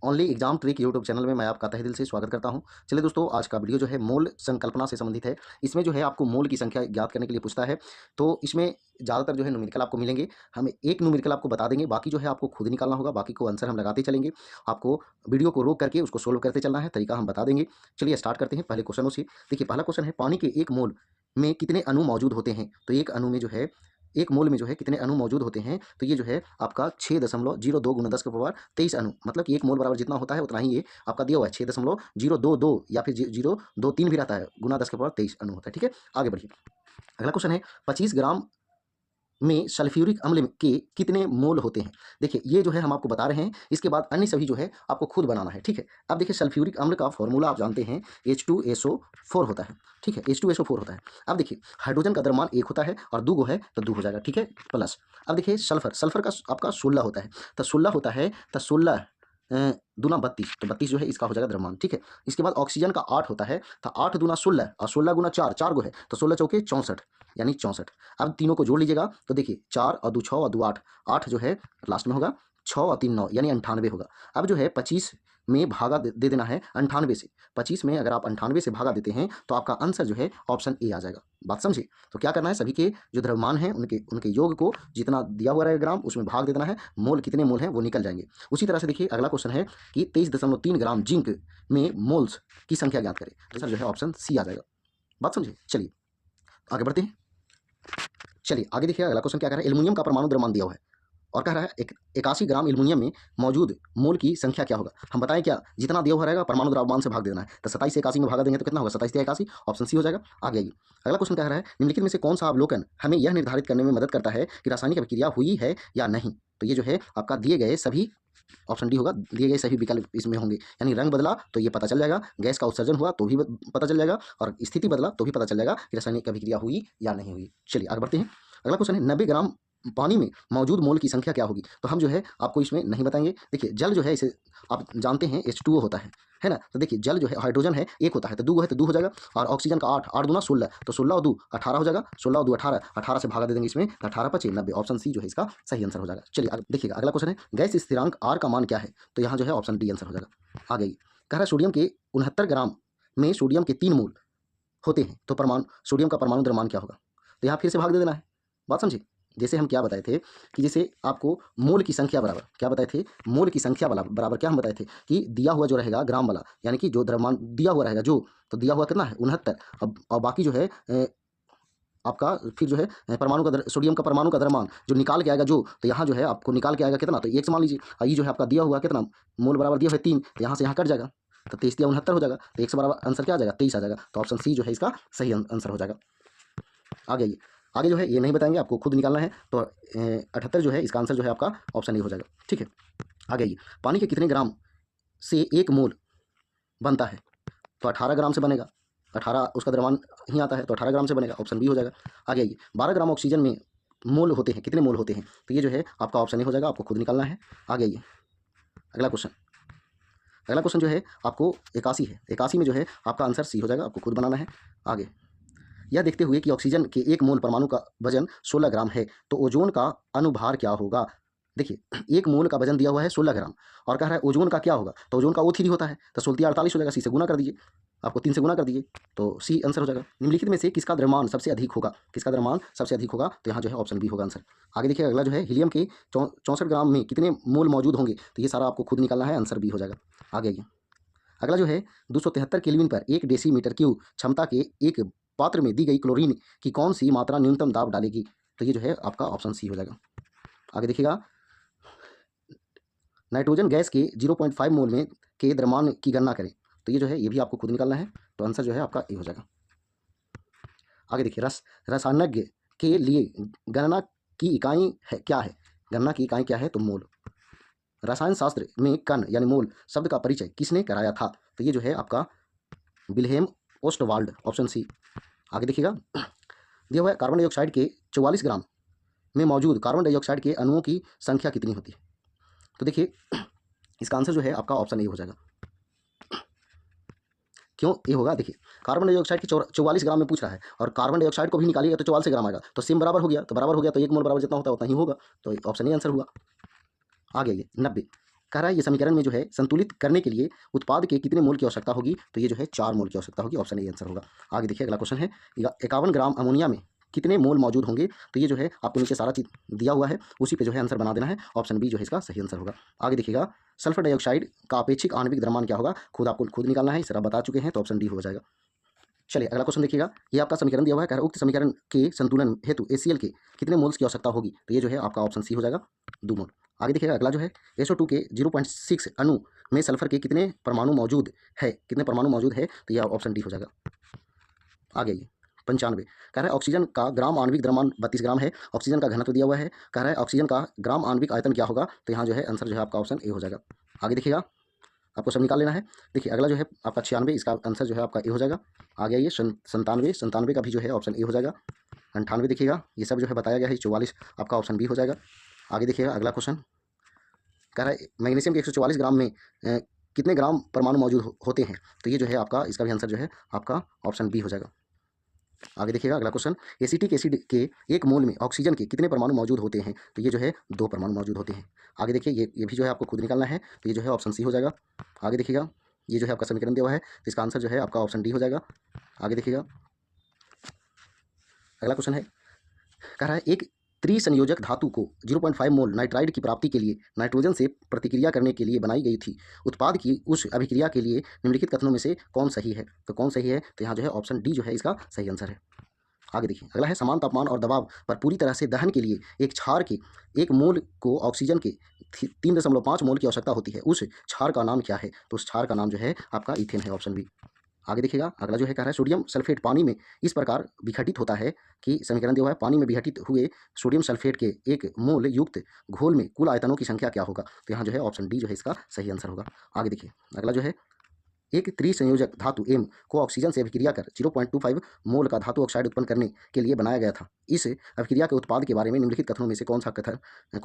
Only exam trick YouTube channel में मैं आपका तहे दिल से स्वागत करता हूं। चलिए दोस्तों, आज का वीडियो जो है मोल संकल्पना से संबंधित है। इसमें जो है आपको मोल की संख्या ज्ञात करने के लिए पूछता है। तो इसमें ज़्यादातर जो है न्यूमेरिकल आपको मिलेंगे। हम एक न्यूमेरिकल आपको बता देंगे, बाकी जो है आपको खुद निकालना होगा। बाकी को आंसर हम लगाते चलेंगे। आपको वीडियो को रोक करके उसको सोल्व करते चलना है, तरीका हम बता देंगे। चलिए स्टार्ट करते हैं पहले क्वेश्चनों से। देखिए, पहला क्वेश्चन है, पानी के एक मोल में कितने अणु मौजूद होते हैं? तो एक मोल में जो है कितने अणु मौजूद होते हैं? तो ये जो है आपका 6.02 गुना 10 के पावर 23 अणु, मतलब कि एक मोल बराबर जितना होता है उतना ही ये आपका दिया हुआ है। 6.022 या फिर 023 भी रहता है, गुना 10 के पावर 23 अणु होता है। ठीक है, आगे बढ़िए। अगला क्वेश्चन है, 25 ग्राम में सल्फ्यूरिक अम्ल के कितने मोल होते हैं? देखिए, ये जो है हम आपको बता रहे हैं। इसके बाद अन्य सभी जो है आपको खुद बनाना है। ठीक है, अब देखिए, सल्फ्यूरिक अम्ल का फॉर्मूला आप जानते हैं, H2SO4 होता है। ठीक है, H2SO4 होता है। अब देखिए, हाइड्रोजन का द्रव्यमान 1 होता है और 2 है तो 2 हो जाएगा। ठीक है, प्लस अब देखिए, सल्फर का आपका 16 होता है। तो 16 होता है तो 16 दूना 32, तो 32 जो है इसका हो जाएगा द्रव्यमान। ठीक है, इसके बाद ऑक्सीजन का 8 होता है, तो 8 दूना 16 और 16 गुना 4, 4 गो है तो 16 चौके 64, यानी 64। अब तीनों को जोड़ लीजिएगा तो देखिए, 4 और 2 6 और 2 8, 8 जो है लास्ट में होगा, 6 और 3 9, यानी 98 होगा। अब जो है 25 में भागा दे देना है 98 से। 25 में अगर आप 98 से भागा देते हैं तो आपका आंसर जो है ऑप्शन ए आ जाएगा। बात समझे? तो क्या करना है, सभी के जो द्रव्यमान हैं उनके उनके योग को जितना दिया हुआ रहेगा ग्राम, उसमें भाग दे देना है। मोल कितने मोल हैं वो निकल जाएंगे। उसी तरह से देखिए, अगला क्वेश्चन है कि 23.3 ग्राम जिंक में मोल्स की संख्या ज्ञात करें। आंसर जो है ऑप्शन सी आ जाएगा। बात समझे? चलिए आगे बढ़ते हैं। चलिए आगे देखिए, अगला क्वेश्चन क्या कह रहा है, एल्युमिनियम का परमाणु द्रव्यमान दिया हुआ है और कह रहा है 81 ग्राम एल्युमिनियम में मौजूद मोल की संख्या क्या होगा? हम बताएं क्या, जितना दिया हुआ रहेगा परमाणु द्रव्यमान से भाग देना है। तो 27 से 81 में भागा देंगे तो कितना होगा? 27 से 81, ऑप्शन सी हो जाएगा। आगे आइए, अगला क्वेश्चन कह रहा है, निम्नलिखित में से कौन सा अवलोकन हमें यह निर्धारित करने में मदद करता है कि रासायनिक अभिक्रिया हुई है या नहीं? तो ये जो है आपका दिए गए सभी, ऑप्शन डी होगा, दिए गए सभी विकल्प इसमें होंगे। यानी रंग बदला तो ये पता चल जाएगा, गैस का उत्सर्जन हुआ तो भी पता चल जाएगा, और स्थिति बदला तो भी पता चल जाएगा कि रासायनिक अभिक्रिया हुई या नहीं हुई। चलिए आगे बढ़ते हैं। अगला क्वेश्चन है, 90 ग्राम पानी में मौजूद मोल की संख्या क्या होगी? तो हम जो है आपको इसमें नहीं बताएंगे। देखिए, जल जो है इसे आप जानते हैं H2O होता है ना। तो देखिए, जल जो है हाइड्रोजन है 1 होता है तो 2 है तो 2 हो जाएगा, और ऑक्सीजन का 8, 8 दूना 16, तो 16 और 2 18 हो जाएगा, 16 और 2 18, 18 से भागा दे देंगे इसमें तो 18 पचे 90, ऑप्शन सी जो है इसका सही आंसर हो जाएगा। चलिए देखिएगा, अगला क्वेश्चन है, गैस स्थिरांक आर का मान क्या है? तो यहाँ जो है ऑप्शन डी आंसर हो जाएगा। आगे कह रहा है, सोडियम के 69 ग्राम में सोडियम के 3 मोल होते हैं तो सोडियम का परमाणु द्रव्यमान क्या होगा? तो यहाँ फिर से भाग दे देना है। बात समझे? जैसे हम क्या बताए थे कि जैसे आपको मोल की संख्या बराबर क्या बताए थे, मोल की संख्या बराबर क्या हम बताए थे कि दिया हुआ जो रहेगा ग्राम वाला, यानी कि जो द्रव्यमान दिया हुआ रहेगा, जो तो दिया हुआ कितना है 69। अब और बाकी जो है आपका फिर जो है परमाणु का सोडियम का परमाणु का द्रव्यमान जो निकाल के आएगा, जो तो यहाँ जो है आपको निकाल के आएगा कितना, तो 1 से मान लीजिए। और ये जो है आपका दिया हुआ कितना मोल बराबर दिया हुआ है 3, तो यहाँ से यहाँ कट जाएगा तो 23 या 69 हो जाएगा, तो 1 से बराबर आंसर क्या आ जाएगा 23 आ जाएगा। तो ऑप्शन सी जो है इसका सही आंसर हो जाएगा। आगे आइए, आगे जो है ये नहीं बताएंगे, आपको खुद निकालना है। तो 78 जो है इसका आंसर जो है आपका ऑप्शन ए हो जाएगा। ठीक है, आगे आइए, पानी के कितने ग्राम से 1 मोल बनता है? तो 18 ग्राम से बनेगा, 18 उसका द्रव्यमान ही आता है तो 18 ग्राम से बनेगा, ऑप्शन बी हो जाएगा। आगे आइए, 12 ग्राम ऑक्सीजन में मोल होते हैं, कितने मोल होते हैं? तो ये जो है आपका ऑप्शन ए हो जाएगा, आपको खुद निकालना है। आगे आइए, अगला क्वेश्चन जो है आपको 81 है, 81 में जो है आपका आंसर सी हो जाएगा, आपको खुद बनाना है। आगे, यह देखते हुए कि ऑक्सीजन के 1 मोल परमाणु का वजन 16 ग्राम है तो ओजोन का अनुभार क्या होगा? देखिए, 1 मोल का वजन दिया हुआ है 16 ग्राम और कह रहा है ओजोन का क्या होगा, तो ओजोन का O3 होता है तो 16 48 हो जाएगा, सी से गुना कर दीजिए, आपको 3 से गुना कर दीजिए तो सी आंसर हो जाएगा। निम्नलिखित में से किसका द्रव्यमान सबसे अधिक होगा? किसका द्रव्यमान सबसे अधिक होगा? तो यहाँ जो है ऑप्शन बी होगा आंसर। आगे देखिए, अगला जो है, हीलियम के 64 ग्राम में कितने मोल मौजूद होंगे? तो ये सारा आपको खुद निकालना है, आंसर बी हो जाएगा। आगे आइए, अगला जो है, 273 केल्विन पर 1 डेसीमीटर क्यूब क्षमता के एक पात्र में दी गई क्लोरीन की कौन सी मात्रा न्यूनतम दाब डालेगी? तो ये जो है आपका ऑप्शन सी हो जाएगा। आगे देखिएगा, नाइट्रोजन गैस के 0.5 मोल में के द्रव्यमान की गणना करें। तो ये जो है ये भी आपको खुद निकालना है, तो आंसर जो है आपका ए हो जाएगा। आगे देखिए, रसायनज्ञ के लिए गणना की इकाई है क्या है? गणना की इकाई क्या है? तो मोल। रसायन शास्त्र में कण यानी मोल शब्द का परिचय किसने कराया था? तो ये जो है आपका विल्हेम ओस्टवाल्ड, ऑप्शन सी। आगे देखिएगा, दिया हुआ है, कार्बन डाइऑक्साइड के 44 ग्राम में मौजूद कार्बन डाइऑक्साइड के अणुओं की संख्या कितनी होती है? तो देखिए, इसका आंसर जो है आपका ऑप्शन ए हो जाएगा। क्यों ए होगा? देखिए, कार्बन डाइऑक्साइड की 44 ग्राम में पूछ रहा है और कार्बन डाइऑक्साइड को भी निकालिएगा तो 44 ग्राम आएगा, तो सेम बराबर हो गया, तो बराबर हो गया तो 1 मोल बराबर जितना होता है उतना ही होगा, तो ऑप्शन ए आंसर हुआ। आगे आइए, 90 कह रहा है ये समीकरण में जो है संतुलित करने के लिए उत्पाद के कितने मोल की आवश्यकता होगी, तो ये जो है 4 मोल की आवश्यकता होगी, ऑप्शन ए आंसर होगा। आगे देखिए अगला क्वेश्चन है 51 ग्राम अमोनिया में कितने मोल मौजूद होंगे, तो ये जो है आपको नीचे सारा चीज दिया हुआ है, उसी पे जो है आंसर बना देना है, ऑप्शन बी जो है इसका सही आंसर होगा। आगे देखिएगा सल्फर डाइऑक्साइड का अपेक्षिक आणविक द्रव्यमान क्या होगा, खुद निकालना है, इसे आप बता चुके हैं, तो ऑप्शन डी हो जाएगा। चलिए अगला क्वेश्चन देखिएगा, ये आपका समीकरण दिया हुआ है, कह रहा है उक्त समीकरण के संतुलन हेतु एसीएल के कितने मोल्स की आवश्यकता होगी, तो ये जो है आपका ऑप्शन सी हो जाएगा, 2 मोल। आगे देखिएगा अगला जो है SO2 के 0.6 अणु में सल्फर के कितने परमाणु मौजूद है, तो यह ऑप्शन डी हो जाएगा। आगे आइए 95, कह रहा है ऑक्सीजन का ग्राम आणविक द्रव्यमान 32 ग्राम है, ऑक्सीजन का घनत्व दिया हुआ है, कह रहा है ऑक्सीजन का ग्राम आणविक आयतन क्या होगा, तो यहाँ जो है आंसर जो है आपका ऑप्शन ए हो जाएगा। आगे देखिएगा आपको सब निकाल लेना है। देखिए अगला जो है आपका 96, इसका आंसर जो है आपका ए हो जाएगा। आगे आइए 97 का भी जो है ऑप्शन ए हो जाएगा। 98 देखिएगा ये सब जो है बताया गया है, 44 आपका ऑप्शन बी हो जाएगा। आगे देखिएगा अगला क्वेश्चन कह रहा है मैग्नीशियम के 144 ग्राम में कितने ग्राम परमाणु मौजूद होते हैं, तो ये जो है आपका इसका भी आंसर जो है आपका ऑप्शन बी हो जाएगा। आगे देखिएगा अगला क्वेश्चन एसिटिक एसिड के 1 मोल में ऑक्सीजन के कितने परमाणु मौजूद होते हैं, तो ये जो है 2 परमाणु मौजूद होते हैं। आगे देखिए ये भी जो है आपको खुद निकालना है, तो ये जो है ऑप्शन सी हो जाएगा। आगे देखिएगा ये जो है आपका समीकरण दिया हुआ है, तो इसका आंसर जो है आपका ऑप्शन डी हो जाएगा। आगे देखिएगा अगला क्वेश्चन है कह रहा है एक त्रिसंयोजक धातु को 0.5 मोल नाइट्राइड की प्राप्ति के लिए नाइट्रोजन से प्रतिक्रिया करने के लिए बनाई गई थी, उत्पाद की उस अभिक्रिया के लिए निम्नलिखित कथनों में से कौन सही है, तो कौन सही है, तो यहाँ जो है ऑप्शन डी जो है इसका सही आंसर है। आगे देखिए अगला है समान तापमान और दबाव पर पूरी तरह से दहन के लिए एक क्षार के 1 मोल को ऑक्सीजन के 3.5 मोल की आवश्यकता होती है, उस क्षार का नाम क्या है, तो उस क्षार का नाम जो है आपका ईथेन है, ऑप्शन बी। आगे देखिएगा अगला जो है कह रहा है सोडियम सल्फेट पानी में इस प्रकार विघटित होता है कि समीकरण दिया हुआ है पानी में विघटित हुए सोडियम सल्फेट के 1 मोल युक्त घोल में कुल आयतनों की संख्या क्या होगा, तो यहाँ जो है ऑप्शन डी जो है इसका सही आंसर होगा। आगे देखिए अगला जो है एक त्रिसंयोजक धातु एम को ऑक्सीजन से अभिक्रिया कर 0.25 मोल का धातु ऑक्साइड उत्पन्न करने के लिए बनाया गया था। इस अभिक्रिया के उत्पाद के बारे में निम्नलिखित कथनों में से कौन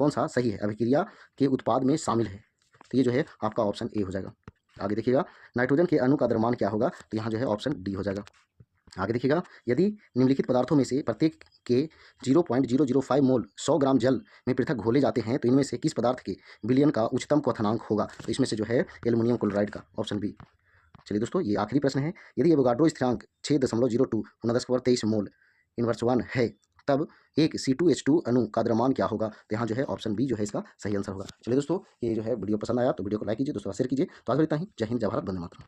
सा सही है, अभिक्रिया के उत्पाद में शामिल है, तो ये जो है आपका ऑप्शन ए हो जाएगा। आगे देखिएगा नाइट्रोजन के अणु का द्रव्यमान क्या होगा, तो यहाँ जो है ऑप्शन डी हो जाएगा। आगे देखिएगा यदि निम्नलिखित पदार्थों में से प्रत्येक के 0.005 मोल 100 ग्राम जल में पृथक घोले जाते हैं, तो इनमें से किस पदार्थ के विलयन का उच्चतम क्वथनांक होगा, तो इसमें से जो है एल्युमिनियम क्लोराइड का, ऑप्शन बी। चलिए दोस्तों ये आखिरी प्रश्न है, यदि एवोगाड्रो स्थिरांक 6.02 × 10⁻23 मोल इनवर्स 1 है, तब एक C2H2 अणु का द्रव्यमान क्या होगा, तो यहाँ जो है ऑप्शन बी जो है इसका सही आंसर होगा। चलिए दोस्तों ये जो है वीडियो पसंद आया तो वीडियो को लाइक कीजिए, दोस्तों शेयर कीजिए। तो आज इतना ही, जय हिंद, जय भारत, वंदे मातरम।